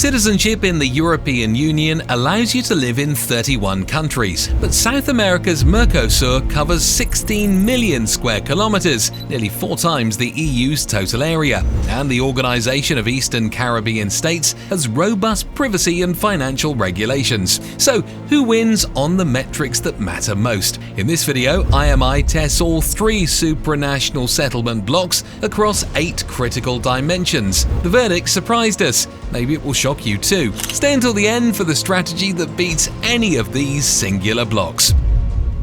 Citizenship in the European Union allows you to live in 31 countries, but South America's Mercosur covers 16 million square kilometers, nearly 4 times the EU's total area, and the Organization of Eastern Caribbean States has robust privacy and financial regulations. So, who wins on the metrics that matter most? In this video, IMI tests all 3 supranational settlement blocks across 8 critical dimensions. The verdict surprised us. Maybe it will shock you too. Stay until the end for the strategy that beats any of these singular blocks.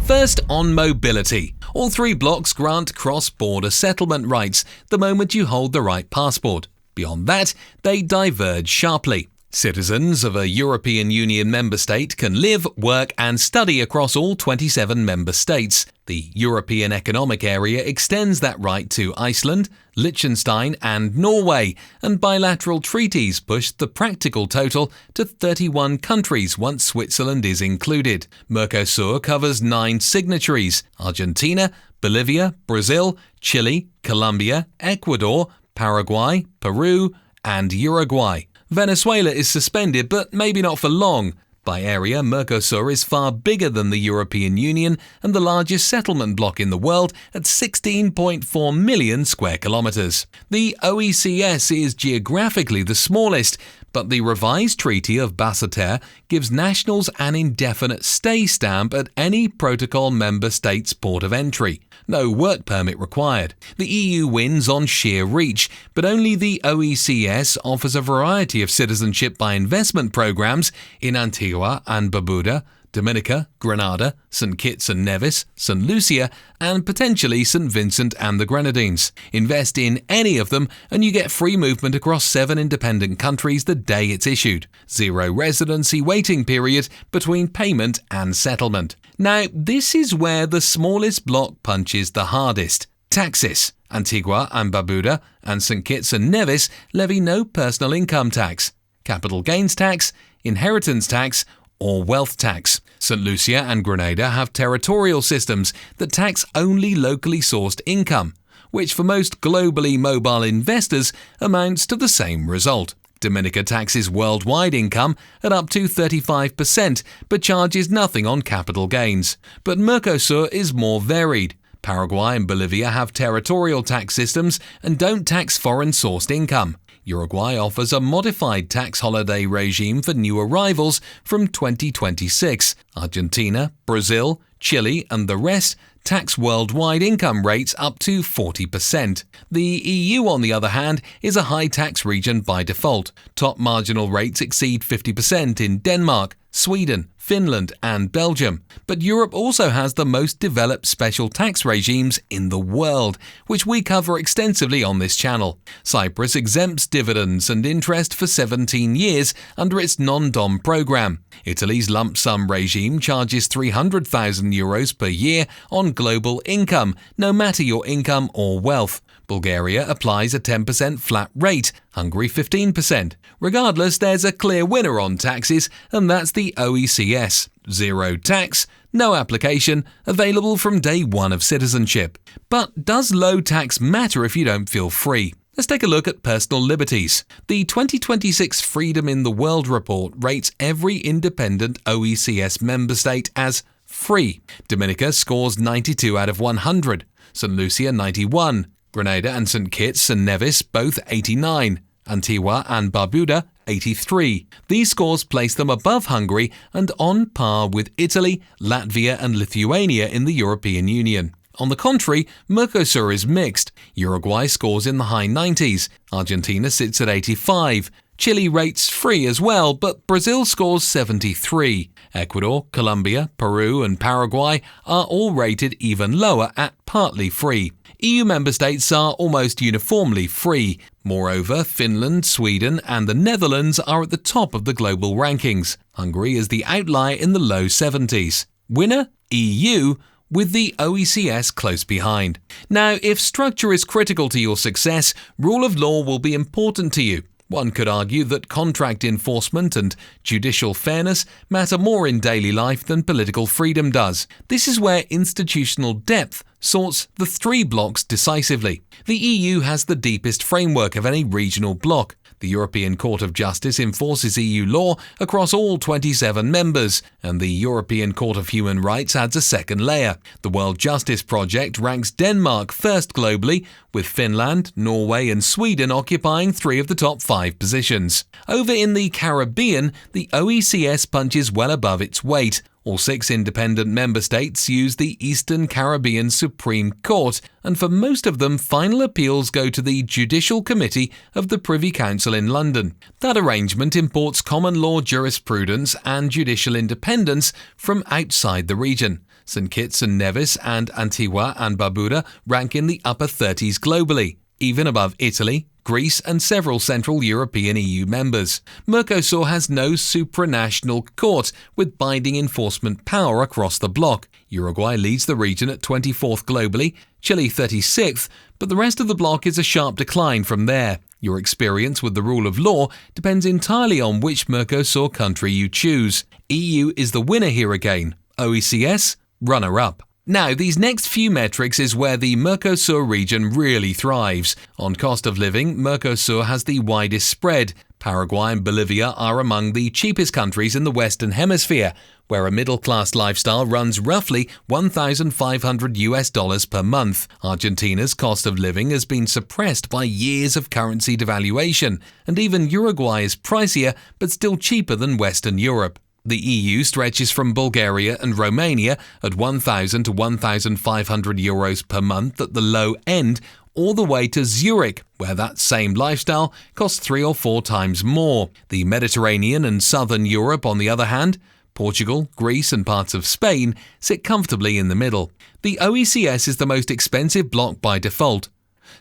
First, on mobility. All 3 blocks grant cross-border settlement rights the moment you hold the right passport. Beyond that, they diverge sharply. Citizens of a European Union member state can live, work and study across all 27 member states. The European Economic Area extends that right to Iceland, Liechtenstein and Norway, and bilateral treaties push the practical total to 31 countries once Switzerland is included. Mercosur covers 9 signatories: Argentina, Bolivia, Brazil, Chile, Colombia, Ecuador, Paraguay, Peru and Uruguay. Venezuela is suspended, but maybe not for long. By area, Mercosur is far bigger than the European Union and the largest settlement bloc in the world at 16.4 million square kilometers. The OECS is geographically the smallest, but the revised Treaty of Basseterre gives nationals an indefinite stay stamp at any protocol member state's port of entry. No work permit required. The EU wins on sheer reach, but only the OECS offers a variety of citizenship by investment programs in Antigua and Barbuda, Dominica, Grenada, St. Kitts and Nevis, St. Lucia, and potentially St. Vincent and the Grenadines. Invest in any of them and you get free movement across 7 independent countries the day it's issued. 0 residency waiting period between payment and settlement. Now, this is where the smallest block punches the hardest. Taxes. Antigua and Barbuda and St. Kitts and Nevis levy no personal income tax, capital gains tax, inheritance tax, or wealth tax. St. Lucia and Grenada have territorial systems that tax only locally sourced income, which for most globally mobile investors amounts to the same result. Dominica taxes worldwide income at up to 35%, but charges nothing on capital gains. But Mercosur is more varied. Paraguay and Bolivia have territorial tax systems and don't tax foreign-sourced income. Uruguay offers a modified tax holiday regime for new arrivals from 2026. Argentina, Brazil, Chile and the rest tax worldwide income rates up to 40%. The EU, on the other hand, is a high tax region by default. Top marginal rates exceed 50% in Denmark, Sweden, Finland and Belgium. But Europe also has the most developed special tax regimes in the world, which we cover extensively on this channel. Cyprus exempts dividends and interest for 17 years under its non-dom program. Italy's lump sum regime charges €300,000 per year on global income, no matter your income or wealth. Bulgaria applies a 10% flat rate, Hungary 15%. Regardless, there's a clear winner on taxes, and that's the OECS. 0 tax, no application, available from day 1 of citizenship. But does low tax matter if you don't feel free? Let's take a look at personal liberties. The 2026 Freedom in the World report rates every independent OECS member state as free. Dominica scores 92 out of 100, St. Lucia 91, Grenada and St. Kitts and Nevis both 89, Antigua and Barbuda 83. These scores place them above Hungary and on par with Italy, Latvia and Lithuania in the European Union. On the contrary, Mercosur is mixed. Uruguay scores in the high 90s, Argentina sits at 85, Chile rates free as well, but Brazil scores 73. Ecuador, Colombia, Peru and Paraguay are all rated even lower at partly free. EU member states are almost uniformly free. Moreover, Finland, Sweden and the Netherlands are at the top of the global rankings. Hungary is the outlier in the low 70s. Winner? EU, with the OECS close behind. Now, if structure is critical to your success, rule of law will be important to you. One could argue that contract enforcement and judicial fairness matter more in daily life than political freedom does. This is where institutional depth sorts the 3 blocks decisively. The EU has the deepest framework of any regional bloc. The European Court of Justice enforces EU law across all 27 members, and the European Court of Human Rights adds a second layer. The World Justice Project ranks Denmark first globally, with Finland, Norway and Sweden occupying 3 of the top 5 positions. Over in the Caribbean, the OECS punches well above its weight. All 6 independent member states use the Eastern Caribbean Supreme Court, and for most of them, final appeals go to the Judicial Committee of the Privy Council in London. That arrangement imports common law jurisprudence and judicial independence from outside the region. St. Kitts and Nevis and Antigua and Barbuda rank in the upper 30s globally, even above Italy, Greece and several Central European EU members. Mercosur has no supranational court with binding enforcement power across the bloc. Uruguay leads the region at 24th globally, Chile 36th, but the rest of the bloc is a sharp decline from there. Your experience with the rule of law depends entirely on which Mercosur country you choose. EU is the winner here again. OECS, runner-up. Now, these next few metrics is where the Mercosur region really thrives. On cost of living, Mercosur has the widest spread. Paraguay and Bolivia are among the cheapest countries in the Western Hemisphere, where a middle-class lifestyle runs roughly $1,500 per month. Argentina's cost of living has been suppressed by years of currency devaluation, and even Uruguay is pricier but still cheaper than Western Europe. The EU stretches from Bulgaria and Romania at 1,000 to 1,500 euros per month at the low end, all the way to Zurich, where that same lifestyle costs 3 or 4 times more. The Mediterranean and southern Europe, on the other hand, Portugal, Greece and parts of Spain, sit comfortably in the middle. The OECS is the most expensive bloc by default.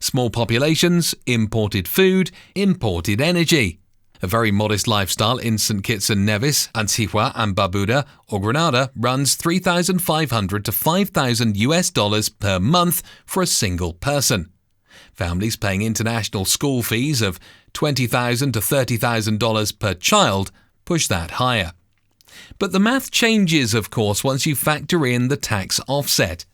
Small populations, imported food, imported energy. A very modest lifestyle in St. Kitts and Nevis, Antigua and Barbuda or Grenada runs $3,500 to $5,000 per month for a single person. Families paying international school fees of $20,000 to $30,000 per child push that higher. But the math changes, of course, once you factor in the tax offset.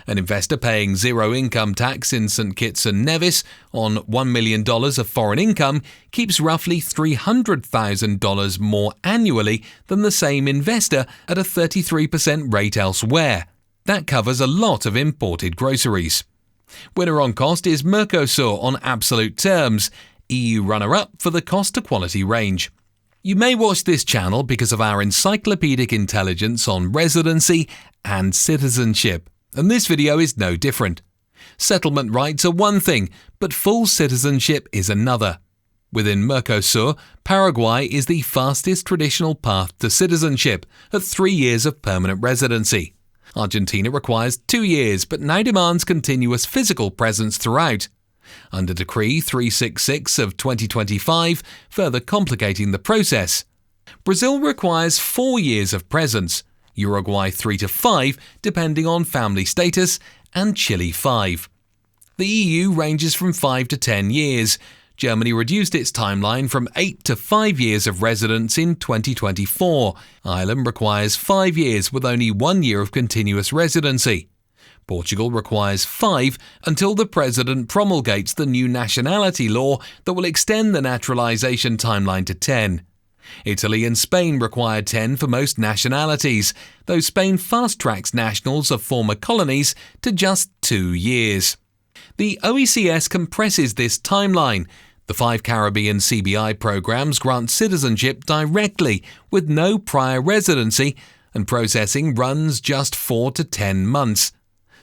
An investor paying zero income tax in St. Kitts and Nevis on $1 million of foreign income keeps roughly $300,000 more annually than the same investor at a 33% rate elsewhere. That covers a lot of imported groceries. Winner on cost is Mercosur on absolute terms, EU runner-up for the cost-to-quality range. You may watch this channel because of our encyclopedic intelligence on residency and citizenship. And this video is no different. Settlement rights are one thing, but full citizenship is another. Within Mercosur, Paraguay is the fastest traditional path to citizenship at 3 years of permanent residency. Argentina requires 2 years, but now demands continuous physical presence throughout. Under Decree 366 of 2025, further complicating the process. Brazil requires 4 years of presence. Uruguay 3 to 5, depending on family status, and Chile 5. The EU ranges from 5 to 10 years. Germany reduced its timeline from 8 to 5 years of residence in 2024. Ireland requires 5 years with only 1 year of continuous residency. Portugal requires 5 until the president promulgates the new nationality law that will extend the naturalization timeline to 10. Italy and Spain require 10 for most nationalities, though Spain fast-tracks nationals of former colonies to just 2 years. The OECS compresses this timeline. The 5 Caribbean CBI programs grant citizenship directly with no prior residency, and processing runs just 4 to 10 months.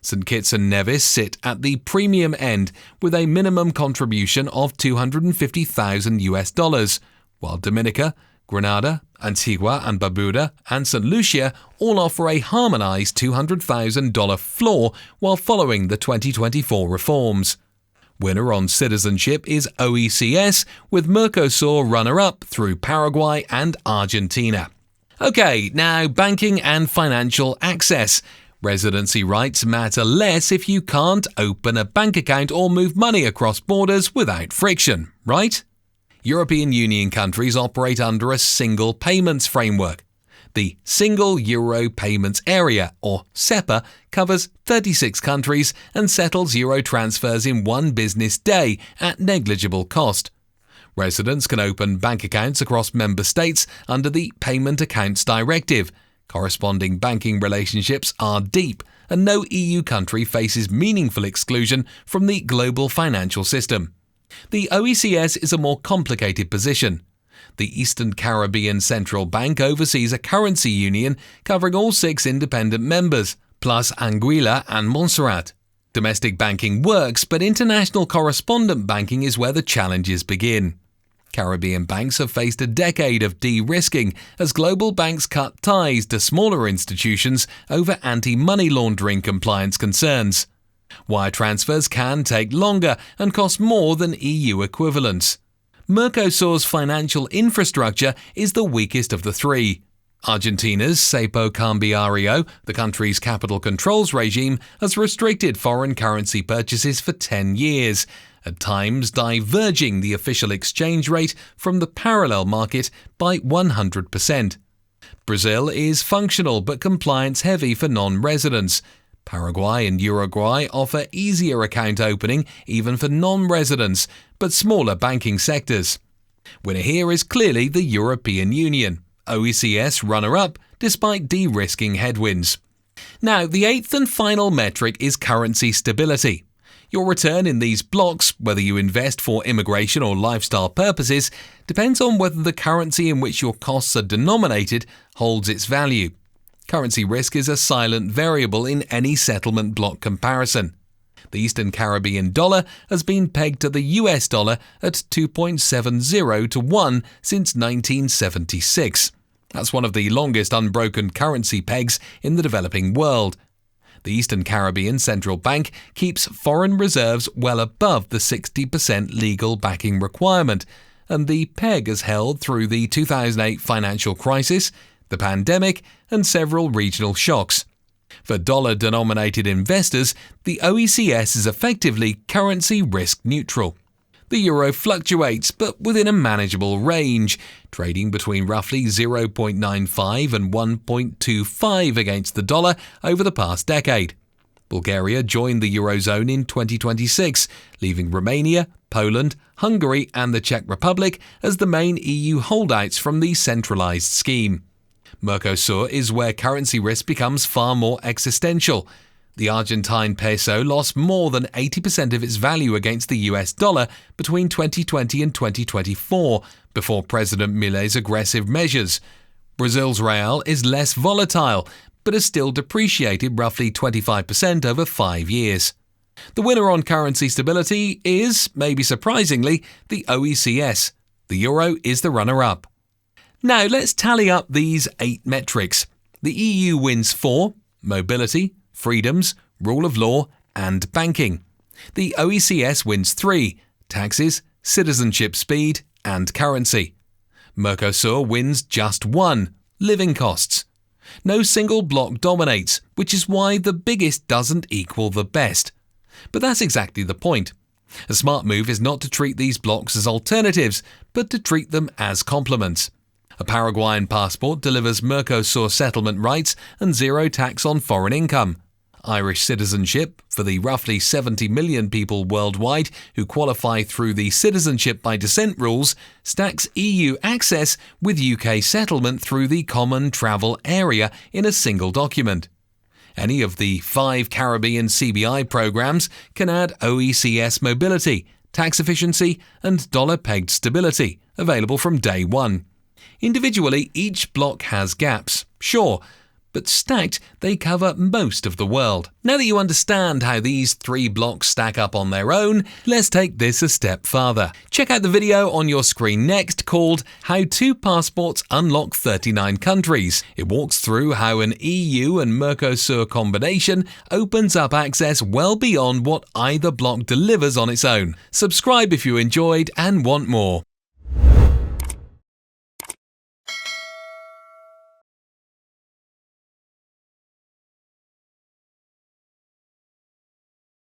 St. Kitts and Nevis sit at the premium end with a minimum contribution of $250,000, while Dominica, Grenada, Antigua and Barbuda and St. Lucia all offer a harmonized $200,000 floor while following the 2024 reforms. Winner on citizenship is OECS, with Mercosur runner-up through Paraguay and Argentina. Okay, now banking and financial access. Residency rights matter less if you can't open a bank account or move money across borders without friction, right? European Union countries operate under a single payments framework. The Single Euro Payments Area, or SEPA, covers 36 countries and settles euro transfers in 1 business day at negligible cost. Residents can open bank accounts across member states under the Payment Accounts Directive. Corresponding banking relationships are deep, and no EU country faces meaningful exclusion from the global financial system. The OECS is a more complicated position. The Eastern Caribbean Central Bank oversees a currency union covering all 6 independent members, plus Anguilla and Montserrat. Domestic banking works, but international correspondent banking is where the challenges begin. Caribbean banks have faced a decade of de-risking as global banks cut ties to smaller institutions over anti-money laundering compliance concerns. Wire transfers can take longer and cost more than EU equivalents. Mercosur's financial infrastructure is the weakest of the 3. Argentina's Cepo Cambiario, the country's capital controls regime, has restricted foreign currency purchases for 10 years, at times diverging the official exchange rate from the parallel market by 100%. Brazil is functional but compliance-heavy for non-residents. Paraguay and Uruguay offer easier account opening even for non-residents, but smaller banking sectors. Winner here is clearly the European Union, OECS runner-up despite de-risking headwinds. Now, the 8th and final metric is currency stability. Your return in these blocks, whether you invest for immigration or lifestyle purposes, depends on whether the currency in which your costs are denominated holds its value. Currency risk is a silent variable in any settlement block comparison. The Eastern Caribbean dollar has been pegged to the US dollar at 2.70 to 1 since 1976. That's one of the longest unbroken currency pegs in the developing world. The Eastern Caribbean Central Bank keeps foreign reserves well above the 60% legal backing requirement, and the peg has held through the 2008 financial crisis, the pandemic, and several regional shocks. For dollar-denominated investors, the OECS is effectively currency risk neutral. The euro fluctuates, but within a manageable range, trading between roughly 0.95 and 1.25 against the dollar over the past decade. Bulgaria joined the Eurozone in 2026, leaving Romania, Poland, Hungary and the Czech Republic as the main EU holdouts from the centralized scheme. Mercosur is where currency risk becomes far more existential. The Argentine peso lost more than 80% of its value against the US dollar between 2020 and 2024, before President Milei's aggressive measures. Brazil's real is less volatile, but has still depreciated roughly 25% over 5 years. The winner on currency stability is, maybe surprisingly, the OECS. The euro is the runner-up. Now let's tally up these 8 metrics. The EU wins 4, mobility, freedoms, rule of law and banking. The OECS wins 3, taxes, citizenship speed and currency. Mercosur wins just 1, living costs. No single bloc dominates, which is why the biggest doesn't equal the best. But that's exactly the point. A smart move is not to treat these blocks as alternatives, but to treat them as complements. A Paraguayan passport delivers Mercosur settlement rights and zero tax on foreign income. Irish citizenship, for the roughly 70 million people worldwide who qualify through the citizenship by descent rules, stacks EU access with UK settlement through the Common Travel Area in a single document. Any of the 5 Caribbean CBI programs can add OECS mobility, tax efficiency and dollar-pegged stability, available from day one. Individually, each bloc has gaps, sure, but stacked, they cover most of the world. Now that you understand how these 3 blocks stack up on their own, let's take this a step further. Check out the video on your screen next called How 2 Passports Unlock 39 Countries. It walks through how an EU and Mercosur combination opens up access well beyond what either bloc delivers on its own. Subscribe if you enjoyed and want more.